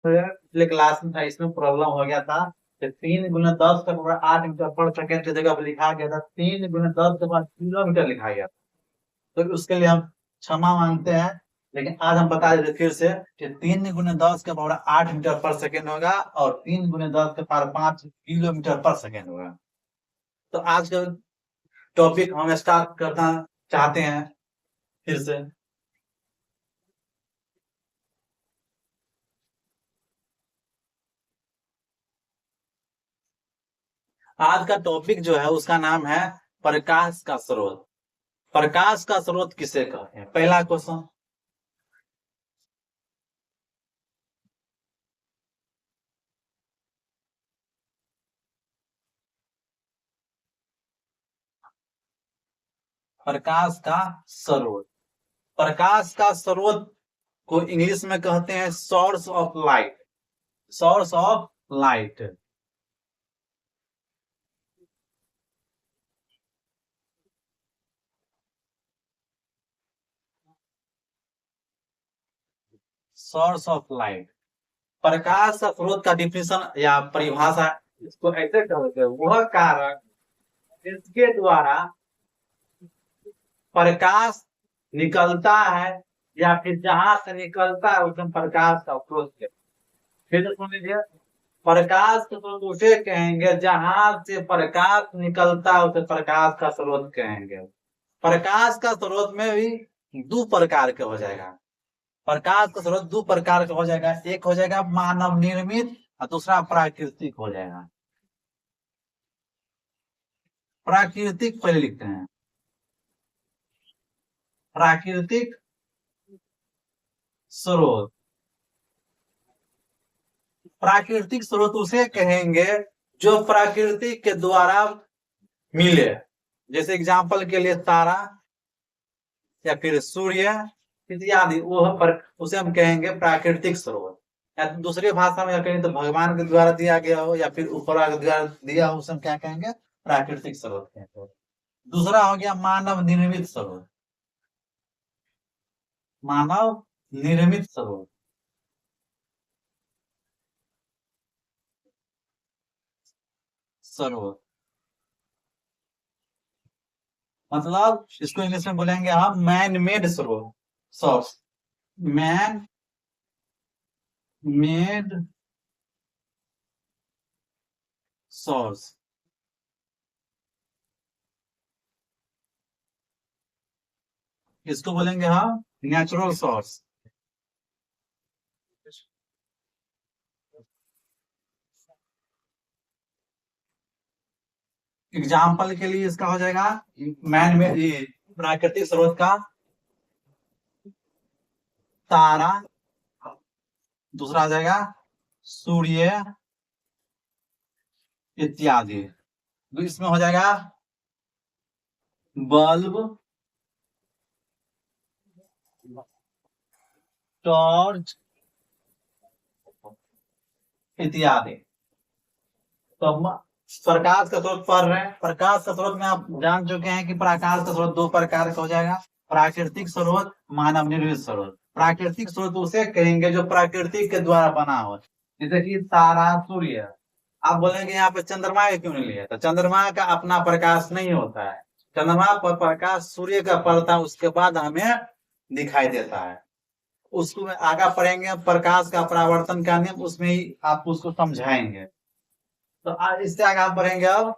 पिछले क्लास में था, इसमें प्रॉब्लम हो गया था कि 3 × 10 का पावर 8 मीटर पर सेकेंड की जगह पर लिखा गया था 3 × 10 का पावर किलोमीटर लिखा गया था। तो उसके लिए हम क्षमा मांगते हैं, लेकिन आज हम बता देते फिर से कि 3 × 10 का पावर 8 मीटर पर सेकेंड होगा और 3 × 10 का पावर 5 किलोमीटर पर सेकेंड होगा। तो आज का टॉपिक हम स्टार्ट करना चाहते हैं फिर से। आज का टॉपिक जो है उसका नाम है प्रकाश का स्रोत। प्रकाश का स्रोत किसे कहते हैं? पहला क्वेश्चन। प्रकाश का स्रोत, प्रकाश का स्रोत को इंग्लिश में कहते हैं source of light. Source of light. Source of light. प्रकाश का स्रोत का डिफिनेशन या परिभाषा इसको ऐसे कहते हैं, वह कारक जिसके द्वारा प्रकाश निकलता है या फिर जहां से निकलता है उसमें प्रकाश का स्रोत है। फिर सुन लीजिए, प्रकाश का स्रोत उसे कहेंगे जहां से प्रकाश निकलता है उसे प्रकाश का स्रोत कहेंगे। प्रकाश का स्रोत में भी दो प्रकार के हो जाएगा। प्रकाश का स्रोत दो प्रकार का हो जाएगा, एक हो जाएगा मानव निर्मित और दूसरा प्राकृतिक हो जाएगा। प्राकृतिक पहले लिखते हैं, प्राकृतिक स्रोत। प्राकृतिक स्रोत उसे कहेंगे जो प्रकृति के द्वारा मिले, जैसे एग्जाम्पल के लिए तारा या फिर सूर्य इत्यादि, वो उसे हम कहेंगे प्राकृतिक स्रोत। या दूसरी भाषा में कहें तो भगवान के द्वारा दिया गया हो या फिर ऊपर के द्वारा दिया हो, उसे हम क्या कहेंगे? प्राकृतिक स्रोत कहेंगे। दूसरा हो गया मानव निर्मित स्रोत। मानव निर्मित स्रोत। स्रोत मतलब इसको इंग्लिश में बोलेंगे हम मैन मेड स्रोत, सोर्स। Man made source. इसको बोलेंगे हम नेचुरल सोर्स। एग्जाम्पल के लिए इसका हो जाएगा मैन में प्राकृतिक स्रोत का तारा, दूसरा आ जाएगा सूर्य इत्यादि। तो इसमें हो जाएगा बल्ब, टॉर्च इत्यादि। तो हम प्रकाश का स्रोत पढ़ रहे हैं। प्रकाश का स्रोत में आप जान चुके हैं कि प्रकाश का स्रोत दो प्रकार का हो जाएगा, प्राकृतिक स्रोत, मानव निर्मित स्रोत। प्राकृतिक स्रोत उसे कहेंगे जो प्रकृति के द्वारा बना हो, जैसे कि तारा, सूर्य। आप बोलेंगे यहाँ पे चंद्रमा क्यों नहीं लिया? तो चंद्रमा का अपना प्रकाश नहीं होता है। चंद्रमा पर प्रकाश सूर्य का पड़ता है, उसके बाद हमें दिखाई देता है। उसको आगे पढ़ेंगे प्रकाश का परावर्तन का नियम, उसमें ही आप उसको समझाएंगे। तो आज इससे आगे हम पढ़ेंगे अब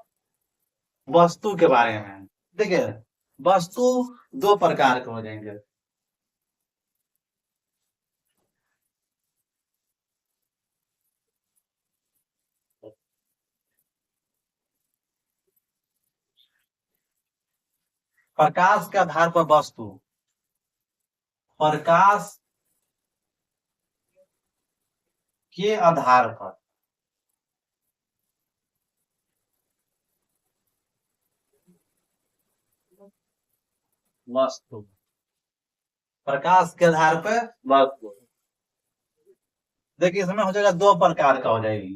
वस्तु के बारे में। देखिए, वस्तु दो प्रकार के हो जाएंगे। प्रकाश के आधार पर वस्तु, प्रकाश के आधार पर वस्तु, प्रकाश के आधार पर वस्तु। देखिए, इसमें हो जाएगा दो प्रकार का हो जाएगी,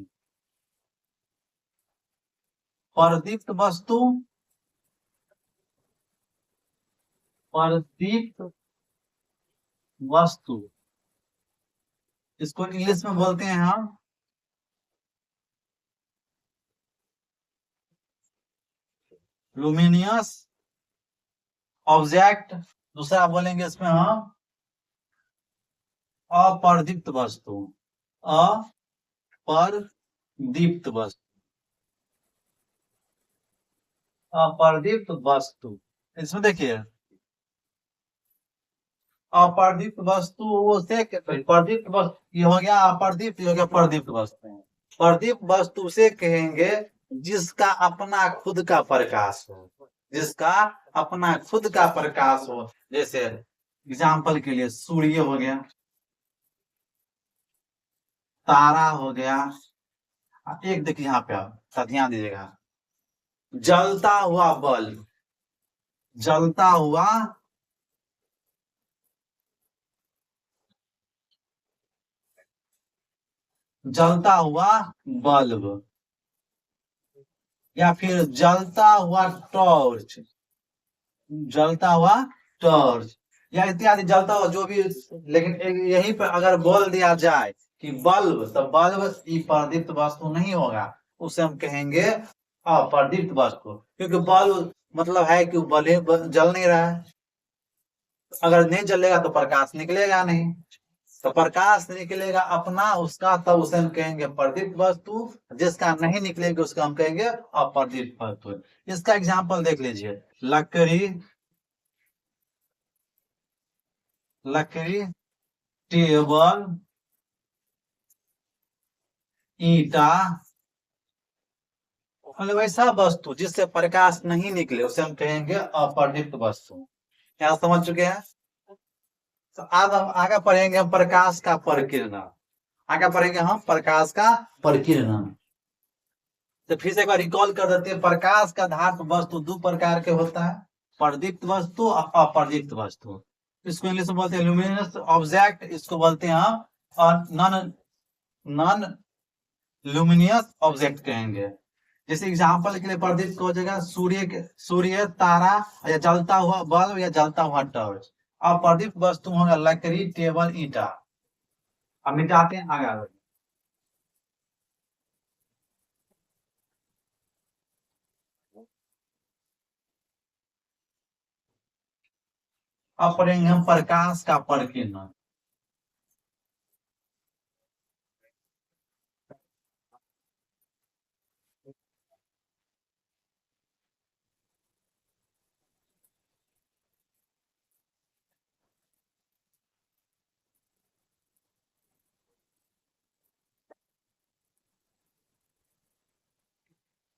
प्रदीप्त वस्तु, प्रदीप्त वस्तु इसको इंग्लिश में बोलते हैं हम लुमिनियस ऑब्जेक्ट। दूसरा बोलेंगे इसमें हम अपर्दीप्त वस्तु। अपर्दीप्त वस्तु, अपर्दीप्त वस्तु। इसमें देखिए अपर्दीप्त वस्तु से प्रदीप्त वस्तु, ये हो गया अपर्दीप्त, ये हो गया प्रदीप्त वस्तु। प्रदीप्त वस्तु से कहेंगे जिसका अपना खुद का प्रकाश हो, जिसका अपना खुद का प्रकाश हो। जैसे एग्जाम्पल के लिए सूर्य हो गया, तारा हो गया। एक देखिए यहाँ पे आप ध्यान दीजिएगा, जलता हुआ बल्ब, जलता हुआ जलता हुआ बल्ब, या फिर जलता हुआ टॉर्च, जलता हुआ टॉर्च या इत्यादि जलता हुआ जो भी। लेकिन यहीं पर अगर बोल दिया जाए कि बल्ब, तो बल्ब प्रदीप्त वस्तु नहीं होगा, उसे हम कहेंगे अप्रदीप्त वस्तु। क्योंकि बल्ब मतलब है कि बल्ब जल नहीं रहा है, अगर नहीं जलेगा तो प्रकाश निकलेगा नहीं, तो प्रकाश निकलेगा अपना उसका, तब उसे हम कहेंगे प्रदीप्त वस्तु। जिसका नहीं निकलेगा उसका हम कहेंगे अप्रदीप्त वस्तु। इसका एग्जाम्पल देख लीजिए, लकड़ी, लकड़ी, टेबल, ईटा, मतलब ऐसा वस्तु जिससे प्रकाश नहीं निकले उसे हम कहेंगे अप्रदीप्त वस्तु। क्या समझ चुके हैं? तो आज हम आगे पढ़ेंगे हम प्रकाश का परिकिरण। आगे पढ़ेंगे हम प्रकाश का परिकिरण। तो फिर से एक बार रिकॉल कर देते हैं, प्रकाश का धारक वस्तु दो प्रकार के होता है, प्रदीप्त वस्तु और अप्रदीप्त वस्तु। इसको इंग्लिश में बोलते हैं लुमिनस ऑब्जेक्ट, इसको बोलते हैं हम और नॉन लुमिनियस ऑब्जेक्ट कहेंगे। जैसे एग्जाम्पल के लिए प्रदीप्त हो जाएगा सूर्य, तारा, या जलता हुआ बल्ब, या जलता हुआ टॉर्च। अप्रदीप्त वस्तु होगा लकड़ी, टेबल, ईटा। अब मिटाते हैं आगे। अब पढ़ेंगे हम प्रकाश का परिकिरण।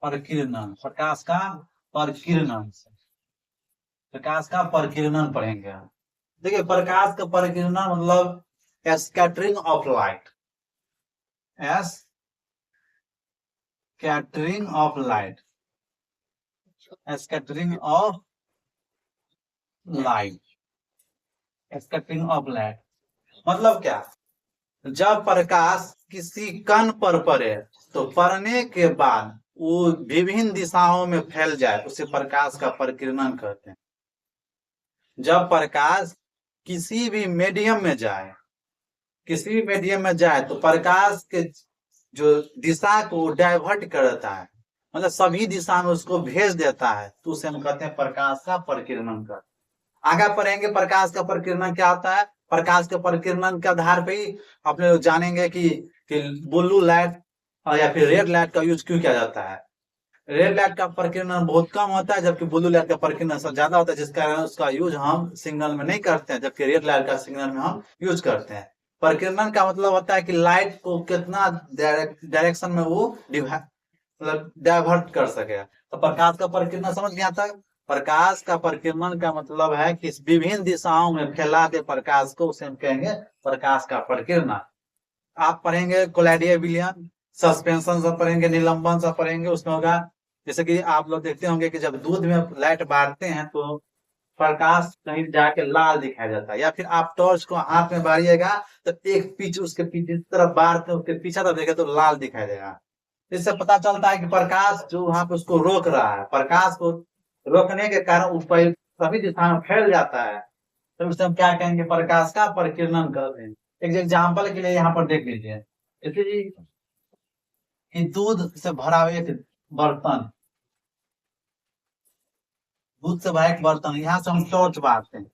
परिकिरण, प्रकाश का परिकिरण, प्रकाश का परिकिरण पढ़ेंगे। देखिए प्रकाश का परिकिरण मतलब scattering of light, scattering of light, scattering of light, scattering of light मतलब क्या? जब प्रकाश किसी कण पर पड़े तो पड़ने के बाद वो विभिन्न दिशाओं में फैल जाए, उसे प्रकाश का परिकिरण कहते हैं। जब प्रकाश किसी भी मीडियम में जाए, किसी भी मीडियम में जाए तो प्रकाश के जो दिशा को डाइवर्ट करता है, मतलब सभी दिशा में उसको भेज देता है, तो उसे हम कहते हैं प्रकाश का परिकिरण कर। आगे पढ़ेंगे प्रकाश का परिकिरण क्या होता है। प्रकाश के परिकिरण के आधार पे ही अपने लोग जानेंगे कि ब्लू लाइट या फिर रेड लाइट का यूज क्यों किया जाता है। रेड लाइट का परिकिरण बहुत कम होता है, जबकि ब्लू लाइट का परिकिरण ज्यादा होता है, जिस कारण उसका यूज हम सिग्नल में नहीं करते हैं, जबकि रेड लाइट का सिग्नल में हम यूज करते हैं। परिकिरण का मतलब होता है कि लाइट को कितना डायरेक्शन में वो मतलब डाइवर्ट कर सके। तो प्रकाश का परिकिरण समझ गया था। प्रकाश का परिकिरण का मतलब है कि विभिन्न दिशाओं में फैला दे प्रकाश को, उसे हम कहेंगे प्रकाश का परिकिरण। आप पढ़ेंगे कोलाइडिया विलयन, सस्पेंशन सब पढ़ेंगे, निलंबन सब पढ़ेंगे। उसमें होगा जैसे कि आप लोग देखते होंगे कि जब दूध में लाइट बारते हैं तो प्रकाश कहीं जाके लाल दिखाई देता है, या फिर आप टॉर्च को हाथ में बारिएगा तो एक पीछे उसके पीछे तरफ बार उसके पीछे तरफ देखे तो लाल दिखाई देगा। इससे पता चलता है कि प्रकाश जो वहां पे उसको रोक रहा है, प्रकाश को रोकने के कारण उस पर सभी दिशा में फैल जाता है, तो उसे हम क्या कहेंगे? प्रकाश का परिकिरण करते हैं। एक एग्जाम्पल के लिए यहाँ पर देख लीजिए, जैसे जी कि दूध से भरा हुआ एक बर्तन, दूध से भरा एक बर्तन, यहाँ से हम टॉर्च बारते हैं,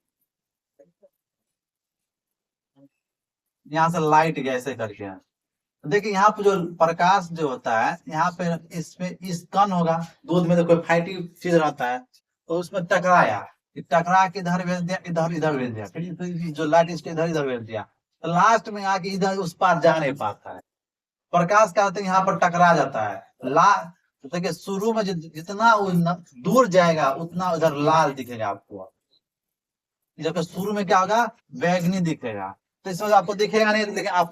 यहाँ से लाइट गया ऐसे करके। देखिए यहाँ पे जो प्रकाश जो होता है, यहाँ पे इसमें इस कण होगा, दूध में तो कोई फैटी चीज रहता है, तो उसमें टकराया, टकरा के इधर भेज दिया, इधर इधर भेज दिया, फिर जो लाइट इसको इधर इधर भेज दिया, तो लास्ट में आके इधर उस पार जा नहीं पाता है। प्रकाश क्या होता है, यहाँ पर टकरा जाता है। तो देखिए शुरू में जितना दूर जाएगा उतना उधर लाल दिखेगा आपको, जबकि शुरू में क्या होगा, बैगनी दिखेगा। तो इसमें आपको दिखेगा नहीं, लेकिन आप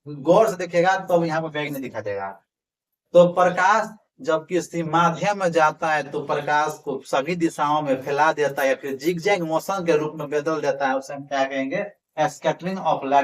गौर से देखेगा तो यहाँ पर बैगनी दिखा देगा। तो प्रकाश जब किसी माध्यम में जाता है तो प्रकाश को सभी दिशाओं में फैला देता है, या फिर जिगजैग मोशन के रूप में बदल देता है, उसे हम क्या कहेंगे, स्कैटरिंग ऑफ लाइट।